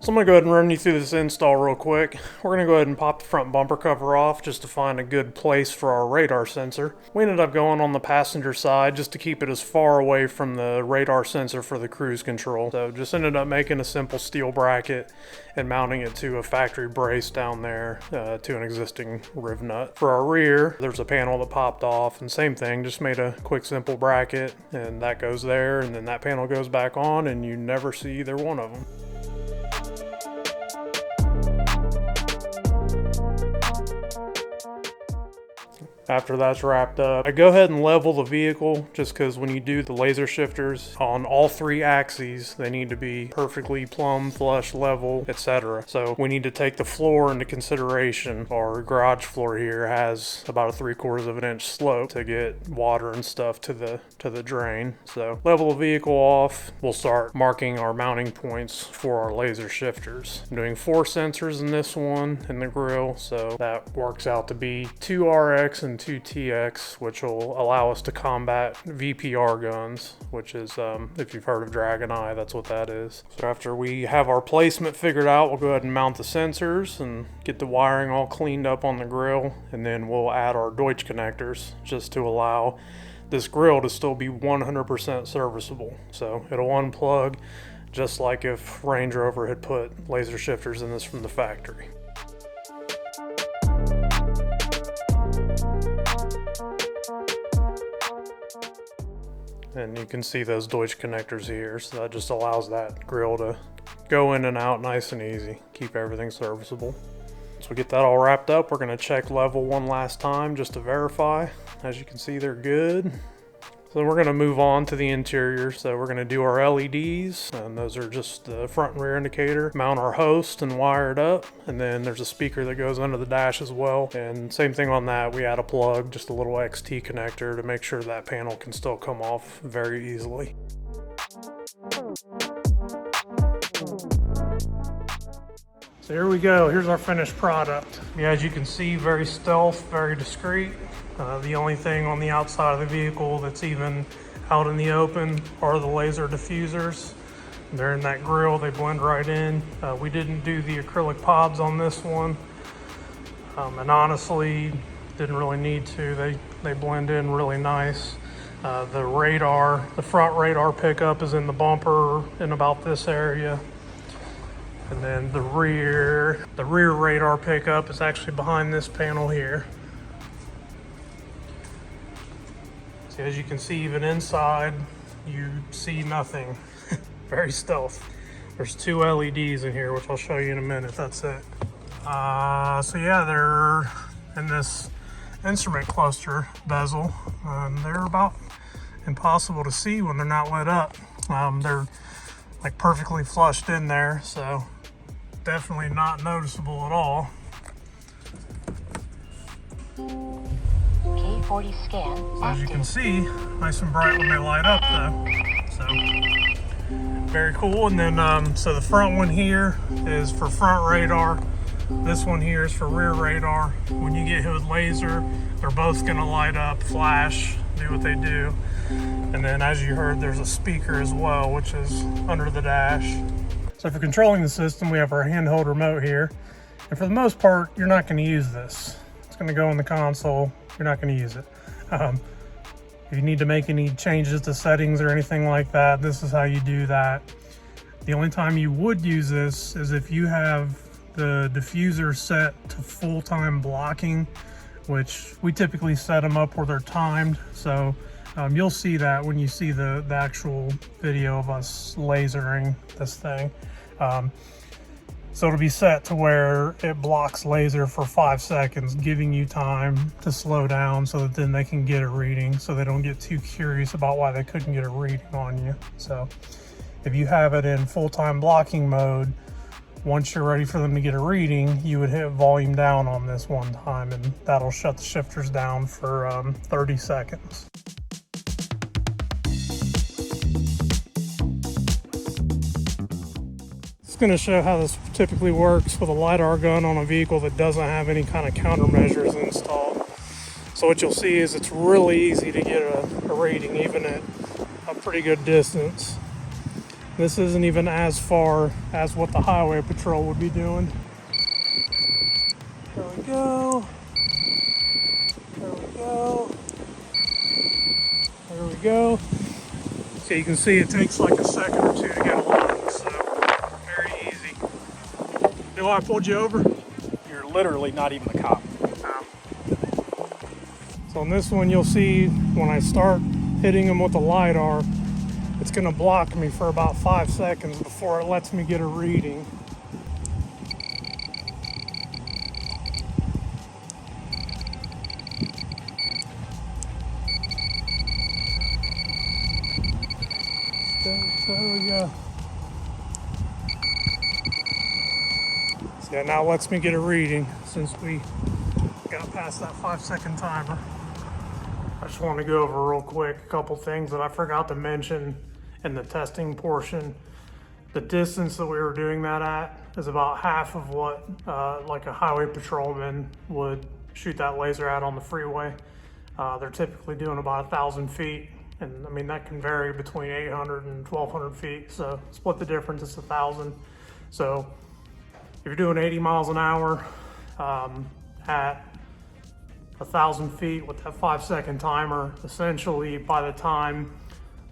So I'm going to go ahead and run you through this install real quick. We're going to go ahead and pop the front bumper cover off just to find a good place for our radar sensor. We ended up going on the passenger side just to keep it as far away from the radar sensor for the cruise control. So just ended up making a simple steel bracket and mounting it to a factory brace down there to an existing riv nut. For our rear, there's a panel that popped off, and same thing, just made a quick simple bracket, and that goes there, and then that panel goes back on, and you never see either one of them. After that's wrapped up, I go ahead and level the vehicle just because when you do the laser shifters on all three axes, they need to be perfectly plumb, flush, level, etc. So we need to take the floor into consideration. Our garage floor here has about a 3/4 of an inch slope to get water and stuff to the drain. So level the vehicle off, we'll start marking our mounting points for our laser shifters. I'm doing 4 sensors in this one in the grill, so that works out to be 2 RX and 2 TX, which will allow us to combat VPR guns, which is, if you've heard of dragoneye, that's what that is. So after we have our placement figured out, we'll go ahead and mount the sensors and get the wiring all cleaned up on the grill, and then we'll add our Deutsch connectors just to allow this grill to still be 100% serviceable. So it'll unplug just like if Range Rover had put laser shifters in this from the factory. And you can see those Deutsch connectors here, so that just allows that grill to go in and out nice and easy, keep everything serviceable. Once we get that all wrapped up, we're going to check level one last time just to verify. As you can see, they're good. So we're going to move on to the interior. So we're going to do our LEDs, and those are just the front and rear indicator. Mount our host and wire it up, and then there's a speaker that goes under the dash as well. And same thing on that, we add a plug, just a little XT connector to make sure that panel can still come off very easily. So here we go, here's our finished product. Yeah, as you can see, very stealth, very discreet. The only thing on the outside of the vehicle that's even out in the open are the laser diffusers. They're in that grill, they blend right in. We didn't do the acrylic pobs on this one. And honestly, didn't really need to. They blend in really nice. The radar, the front radar pickup is in the bumper in about this area. And then the rear radar pickup is actually behind this panel here. So as you can see, even inside, you see nothing. Very stealth. There's 2 LEDs in here, which I'll show you in a minute. That's it. So yeah, they're in this instrument cluster bezel. They're about impossible to see when they're not lit up. They're like perfectly flushed in there, so definitely not noticeable at all. K40 scan. So as you can see, nice and bright when they light up though. So very cool. And then so the front one here is for front radar. This one here is for rear radar. When you get hit with laser, they're both gonna light up, flash, do what they do. And then as you heard, there's a speaker as well, which is under the dash. So for controlling the system, we have our handheld remote here. And for the most part, you're not gonna use this. It's gonna go in the console. You're not gonna use it. If you need to make any changes to settings or anything like that, this is how you do that. The only time you would use this is if you have the diffuser set to full-time blocking, which we typically set them up where they're timed. So you'll see that when you see the actual video of us lasering this thing. So it'll be set to where it blocks laser for 5 seconds, giving you time to slow down so that then they can get a reading, so they don't get too curious about why they couldn't get a reading on you. So if you have it in full-time blocking mode, once you're ready for them to get a reading, you would hit volume down on this one time, and that'll shut the shifters down for 30 seconds. Going to show how this typically works with a Lidar gun on a vehicle that doesn't have any kind of countermeasures installed. So what you'll see is it's really easy to get a reading even at a pretty good distance. This isn't even as far as what the highway patrol would be doing. There we go. There we go. There we go. So you can see it takes like a second or two to get along, so very easy. You know why I pulled you over? You're literally not even a cop. So on this one, you'll see when I start hitting them with the Lidar, it's gonna block me for about 5 seconds before it lets me get a reading. So there we go. So yeah, now it lets me get a reading since we got past that 5-second timer. I just want to go over real quick a couple things that I forgot to mention in the testing portion. The distance that we were doing that at is about half of what like a highway patrolman would shoot that laser at on the freeway. They're typically doing about 1,000 feet. And I mean, that can vary between 800 and 1,200 feet. So split the difference, it's 1,000. So if you're doing 80 miles an hour at 1,000 feet with that 5-second timer, essentially by the time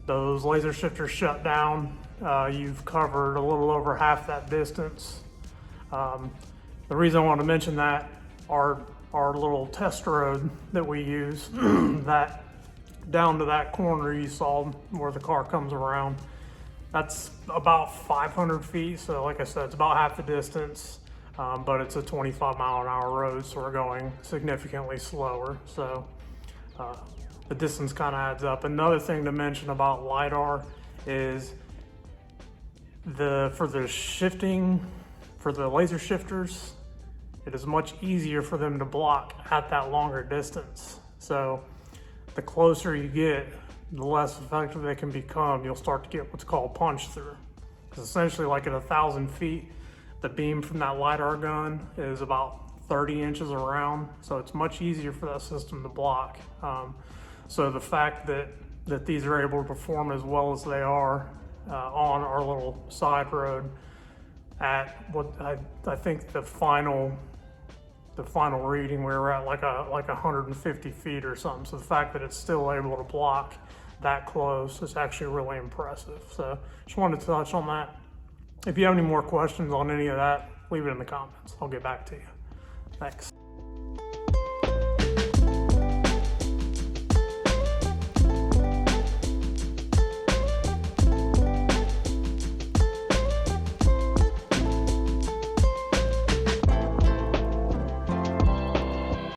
those laser shifters shut down, you've covered a little over half that distance. The reason I want to mention that, our little test road that we use, that down to that corner you saw where the car comes around, that's about 500 feet. So like I said, it's about half the distance, but it's a 25-mile-an-hour road, so we're going significantly slower. So the distance kind of adds up. Another thing to mention about Lidar is for the shifting, for the laser shifters, it is much easier for them to block at that longer distance. So the closer you get, the less effective they can become. You'll start to get what's called punch through. Because essentially, like at 1,000 feet, the beam from that Lidar gun is about 30 inches around. So it's much easier for that system to block. So the fact that these are able to perform as well as they are on our little side road at what I think the final reading, we were at like 150 feet or something. So the fact that it's still able to block that close is actually really impressive. So just wanted to touch on that. If you have any more questions on any of that, leave it in the comments. I'll get back to you. Thanks.